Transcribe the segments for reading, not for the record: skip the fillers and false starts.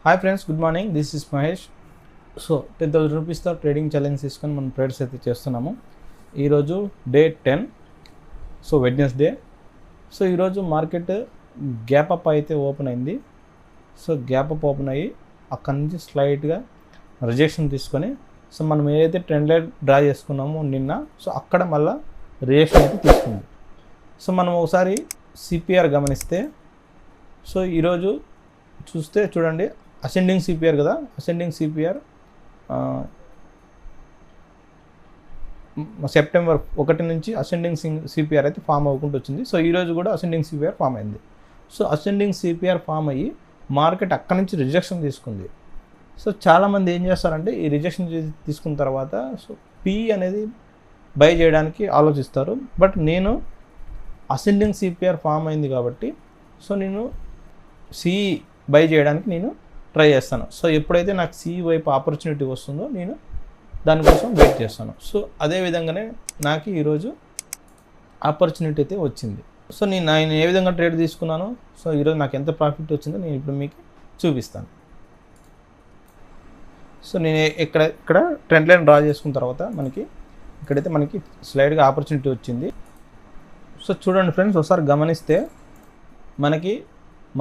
Hi friends, good morning. This is Mahesh. So 10,000 రూపీస్తో trading challenge తీసుకొని మనం ట్రేడ్స్ అయితే చేస్తున్నాము. ఈరోజు డే 10, సో వెడ్నెస్డే. సో ఈరోజు మార్కెట్ గ్యాప్ అప్ అయితే ఓపెన్ అయింది. సో గ్యాప్ అప్ ఓపెన్ అయ్యి అక్కడి నుంచి స్లైట్గా రిజెక్షన్ తీసుకొని, సో మనం ఏదైతే ట్రెండ్ లైన్ డ్రా చేసుకున్నామో నిన్న, సో అక్కడ మళ్ళీ రిజెక్షన్ అయితే తీసుకుంది. సో మనం ఒకసారి సిపిఆర్ గమనిస్తే, సో ఈరోజు చూస్తే చూడండి, అసెండింగ్ సిపిఆర్ కదా, అసెండింగ్ సిపిఆర్ సెప్టెంబర్ 1 నుంచి అసెండింగ్ సిపిఆర్ అయితే ఫామ్ అవ్వకుండా వచ్చింది. సో ఈరోజు కూడా అసెండింగ్ సిపిఆర్ ఫామ్ అయింది. సో అసెండింగ్ సిపిఆర్ ఫామ్ అయ్యి మార్కెట్ అక్కడి నుంచి రిజెక్షన్ తీసుకుంది. సో చాలామంది ఏం చేస్తారంటే, ఈ రిజెక్షన్ తీసుకున్న తర్వాత సో పి అనేది బై చేయడానికి ఆలోచిస్తారు. బట్ నేను అసెండింగ్ సిపిఆర్ ఫామ్ అయింది కాబట్టి, సో నేను సి బై చేయడానికి నేను ట్రై చేస్తాను. సో ఎప్పుడైతే నాకు సి వైపు ఆపర్చునిటీ వస్తుందో నేను దానికోసం వెయిట్ చేస్తాను. సో అదే విధంగానే నాకు ఈరోజు ఆపర్చునిటీ అయితే వచ్చింది. సో నేను ఏ విధంగా ట్రేడ్ తీసుకున్నాను, సో ఈరోజు నాకు ఎంత ప్రాఫిట్ వచ్చిందో నేను ఇప్పుడు మీకు చూపిస్తాను. సో నేను ఇక్కడ ట్రెండ్ లైన్ డ్రా చేసుకున్న తర్వాత ఇక్కడైతే మనకి స్లైడ్గా ఆపర్చునిటీ వచ్చింది. సో చూడండి ఫ్రెండ్స్, ఒకసారి గమనిస్తే మనకి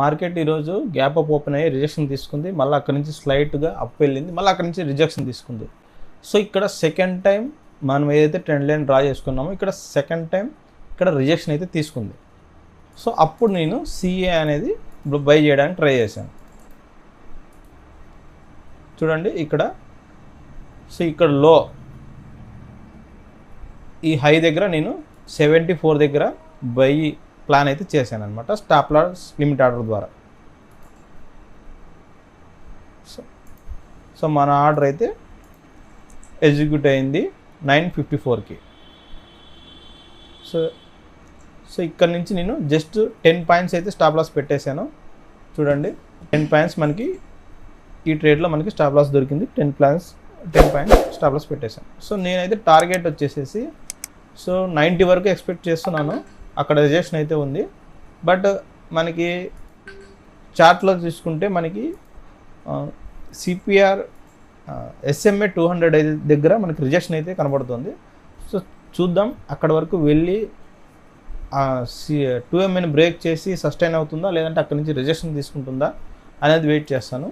మార్కెట్ ఈరోజు గ్యాప్ అప్ ఓపెన్ అయ్యి రిజెక్షన్ తీసుకుంది, మళ్ళీ అక్కడి నుంచి స్లైట్గా అప్ వెళ్ళింది, మళ్ళీ అక్కడి నుంచి రిజెక్షన్ తీసుకుంది. సో ఇక్కడ సెకండ్ టైం మనం ఏదైతే ట్రెండ్ లైన్ డ్రా చేసుకున్నామో, ఇక్కడ సెకండ్ టైం ఇక్కడ రిజెక్షన్ అయితే తీసుకుంది. సో అప్పుడు నేను సిఏ అనేది బై చేయడానికి ట్రై చేశాను. చూడండి ఇక్కడ, సో ఇక్కడ లో ఈ హై దగ్గర నేను 74 దగ్గర బై ప్లాన్ అయితే చేశాను అనమాట, స్టాప్ లాస్ లిమిట్ ఆర్డర్ ద్వారా. సో మన ఆర్డర్ అయితే ఎగ్జిక్యూట్ అయింది 9:54కి. సో ఇక్కడ నుంచి నేను జస్ట్ 10 పాయింట్స్ అయితే స్టాప్ లాస్ పెట్టేశాను. చూడండి, 10 పాయింట్స్ మనకి ఈ ట్రేడ్లో మనకి స్టాప్ లాస్ దొరికింది. 10 పాయింట్స్ స్టాప్ లాస్ పెట్టేశాను. సో నేనైతే టార్గెట్ వచ్చేసేసి సో 90 వరకు ఎక్స్పెక్ట్ చేస్తున్నాను. అక్కడ రిజెక్షన్ అయితే ఉంది. బట్ మనకి చార్ట్లో తీసుకుంటే మనకి సిపిఆర్ SMA 200 దగ్గర మనకి రిజెక్షన్ అయితే కనబడుతుంది. సో చూద్దాం అక్కడ వరకు వెళ్ళి 2MAని బ్రేక్ చేసి సస్టైన్ అవుతుందా, లేదంటే అక్కడి నుంచి రిజెక్షన్ తీసుకుంటుందా అనేది వెయిట్ చేస్తాను.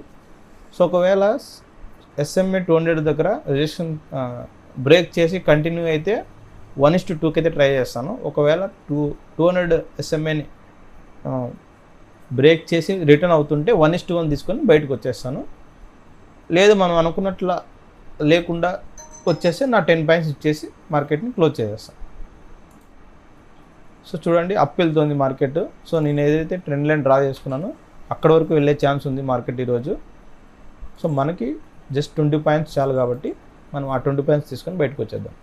సో ఒకవేళ SMA 200 దగ్గర రిజెక్షన్ బ్రేక్ చేసి కంటిన్యూ అయితే 1:2కి అయితే ట్రై చేస్తాను. ఒకవేళ 200 SMAని బ్రేక్ చేసి రిటర్న్ అవుతుంటే 1:1 తీసుకొని బయటకు వచ్చేస్తాను. లేదు మనం అనుకున్నట్ల లేకుండా వచ్చేస్తే నా 10 పాయింట్స్ ఇచ్చేసి మార్కెట్ని క్లోజ్ చేసేస్తాను. సో చూడండి, అప్ వెళ్తుంది మార్కెట్. సో నేను ఏదైతే ట్రెండ్ లైన్ డ్రా చేసుకున్నానో అక్కడ వరకు వెళ్ళే ఛాన్స్ ఉంది మార్కెట్ ఈరోజు. సో మనకి జస్ట్ 20 పాయింట్స్ చాలు కాబట్టి మనం ఆ 20 పాయింట్స్ తీసుకొని బయటకు వచ్చేద్దాం.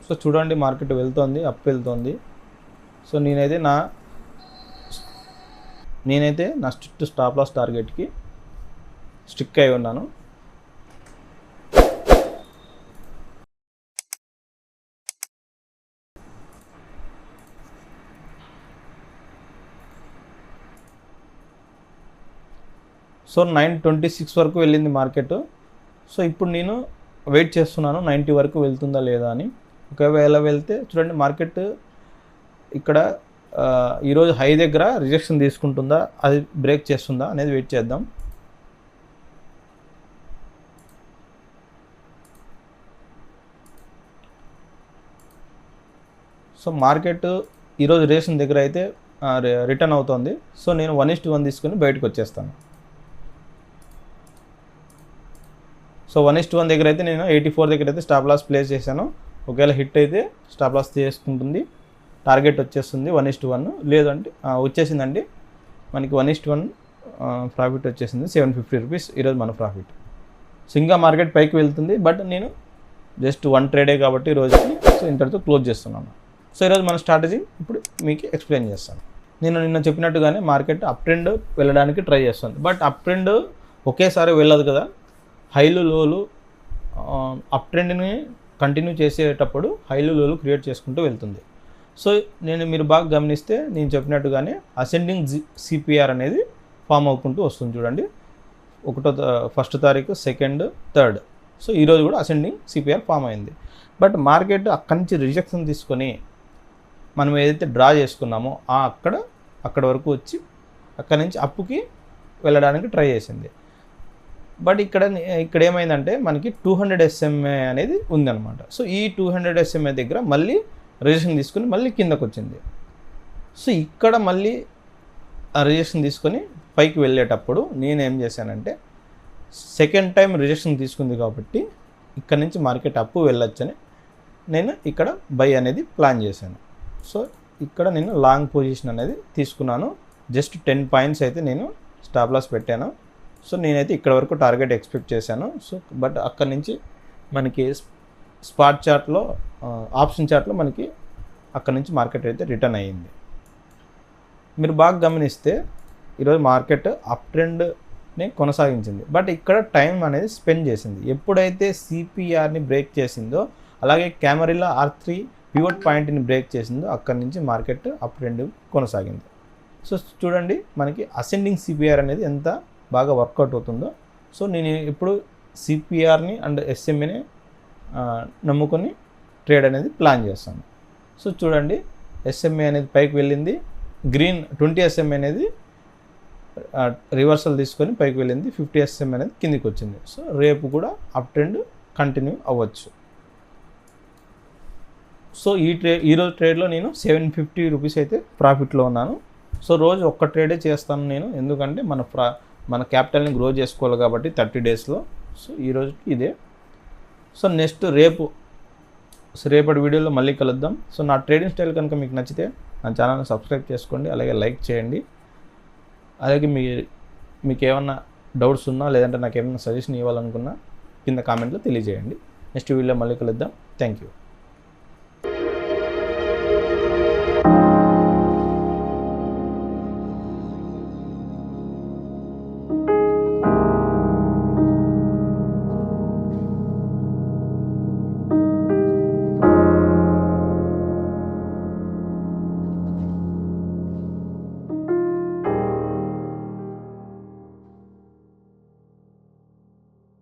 సో చూడండి, మార్కెట్ వెళ్తుంది, అప్ వెళ్తుంది. సో నేనైతే నా స్టాప్ లాస్ టార్గెట్కి స్టిక్ అయి ఉన్నాను. సో 9:26 వరకు వెళ్ళింది మార్కెట్. సో ఇప్పుడు నేను వెయిట్ చేస్తున్నాను 90 వరకు వెళ్తుందా లేదా అని. ఒకవేళ వెళ్తే చూడండి, మార్కెట్ ఇక్కడ ఈరోజు హై దగ్గర రిజెక్షన్ తీసుకుంటుందా, అది బ్రేక్ చేస్తుందా అనేది వెయిట్ చేద్దాం. సో మార్కెట్ ఈరోజు రిజెక్షన్ దగ్గర అయితే రిటర్న్ అవుతుంది. సో నేను 1:1 తీసుకొని బయటకు వచ్చేస్తాను. సో 1:1 దగ్గర అయితే నేను 84 దగ్గర అయితే స్టాప్ లాస్ ప్లేస్ చేశాను. ఒకవేళ హిట్ అయితే స్టాప్ లాస్ చేసుకుంటుంది, టార్గెట్ వచ్చేస్తుంది 1:1. లేదంటే వచ్చేసిందండి మనకి 1:1 ప్రాఫిట్ వచ్చేసింది. 750 రూపీస్ ఈరోజు మన ప్రాఫిట్. సో ఇంకా మార్కెట్ పైకి వెళ్తుంది, బట్ నేను జస్ట్ 1 ట్రేడే కాబట్టి రోజుకి సో ఇంతటితో క్లోజ్ చేస్తున్నాను. సో ఈరోజు మన స్ట్రాటజీ ఇప్పుడు మీకు ఎక్స్ప్లెయిన్ చేస్తాను. నేను నిన్న చెప్పినట్టుగానే మార్కెట్ అప్ ట్రెండ్ వెళ్ళడానికి ట్రై చేస్తుంది. బట్ అప్ ట్రెండ్ ఒకేసారి వెళ్ళదు కదా, హైలు లోలు అప్ ట్రెండ్ని కంటిన్యూ చేసేటప్పుడు హైలు లోలు క్రియేట్ చేసుకుంటూ వెళ్తుంది. సో మీరు బాగా గమనిస్తే నేను చెప్పినట్టుగానే అసెండింగ్ సిపిఆర్ అనేది ఫామ్ అవుకుంటూ వస్తుంది చూడండి. ఫస్ట్ తారీఖు, సెకండ్, థర్డ్. సో ఈరోజు కూడా అసెండింగ్ సిపిఆర్ ఫామ్ అయింది. బట్ మార్కెట్ అక్కడి నుంచి రిజెక్షన్ తీసుకొని మనం ఏదైతే డ్రా చేసుకున్నామో అక్కడ వరకు వచ్చి అక్కడి నుంచి అప్పుకి వెళ్ళడానికి ట్రై చేసింది. బట్ ఇక్కడ ఏమైందంటే మనకి 200 SMA అనేది ఉందన్నమాట. సో ఈ 200 SMA దగ్గర మళ్ళీ రిజెక్షన్ తీసుకుని మళ్ళీ కిందకు వచ్చింది. సో ఇక్కడ మళ్ళీ ఆ రిజెక్షన్ తీసుకొని పైకి వెళ్ళేటప్పుడు నేనేం చేశానంటే సెకండ్ టైం రిజెక్షన్ తీసుకుంది కాబట్టి ఇక్కడ నుంచి మార్కెట్ అప్పు వెళ్ళొచ్చని నేను ఇక్కడ బై అనేది ప్లాన్ చేశాను. సో ఇక్కడ నేను లాంగ్ పొజిషన్ అనేది తీసుకున్నాను. జస్ట్ 10 పాయింట్స్ అయితే నేను స్టాప్ లాస్ పెట్టాను. సో నేనైతే ఇక్కడ వరకు టార్గెట్ ఎక్స్పెక్ట్ చేశాను. సో బట్ అక్కడ నుంచి మనకి స్పాట్ చార్ట్లో, ఆప్షన్ చార్ట్లో మనకి అక్కడ నుంచి మార్కెట్ అయితే రిటర్న్ అయ్యింది. మీరు బాగా గమనిస్తే ఈరోజు మార్కెట్ అప్ ట్రెండ్ని కొనసాగించింది. బట్ ఇక్కడ టైం అనేది స్పెండ్ చేసింది. ఎప్పుడైతే సిపిఆర్ని బ్రేక్ చేసిందో, అలాగే క్యామరిల్లా R3 పివట్ పాయింట్ని బ్రేక్ చేసిందో అక్కడి నుంచి మార్కెట్ అప్ ట్రెండ్ కొనసాగింది. సో చూడండి మనకి అసెండింగ్ సిపిఆర్ అనేది ఎంత బాగా వర్కౌట్ అవుతుందో. సో నేను ఇప్పుడు సిపిఆర్ని అండ్ SMAని నమ్ముకొని ట్రేడ్ అనేది ప్లాన్ చేస్తాను. సో చూడండి SMA అనేది పైకి వెళ్ళింది, గ్రీన్ 20 SMA అనేది రివర్సల్ తీసుకొని పైకి వెళ్ళింది, 50 SMA అనేది కిందికి వచ్చింది. సో రేపు కూడా అప్ ట్రెండ్ కంటిన్యూ అవ్వచ్చు. సో ఈరోజు ట్రేడ్లో నేను 750 రూపీస్ అయితే ప్రాఫిట్లో ఉన్నాను. సో రోజు ఒక్క ట్రేడే చేస్తాను నేను, ఎందుకంటే మన క్యాపిటల్ని గ్రో చేసుకోవాలి కాబట్టి 30 డేస్లో. సో ఈరోజుకి ఇదే. సో నెక్స్ట్ రేపటి వీడియోలో మళ్ళీ కలుద్దాం. సో నా ట్రేడింగ్ స్టైల్ కనుక మీకు నచ్చితే నా ఛానల్ని సబ్స్క్రైబ్ చేసుకోండి, అలాగే లైక్ చేయండి. అలాగే మీకు ఏమన్నా డౌట్స్ ఉన్నా, లేదంటే నాకు ఏమైనా సజెషన్ ఇవ్వాలనుకున్నా కింద కామెంట్లో తెలియజేయండి. నెక్స్ట్ వీడియోలో మళ్ళీ కలుద్దాం. Thank you.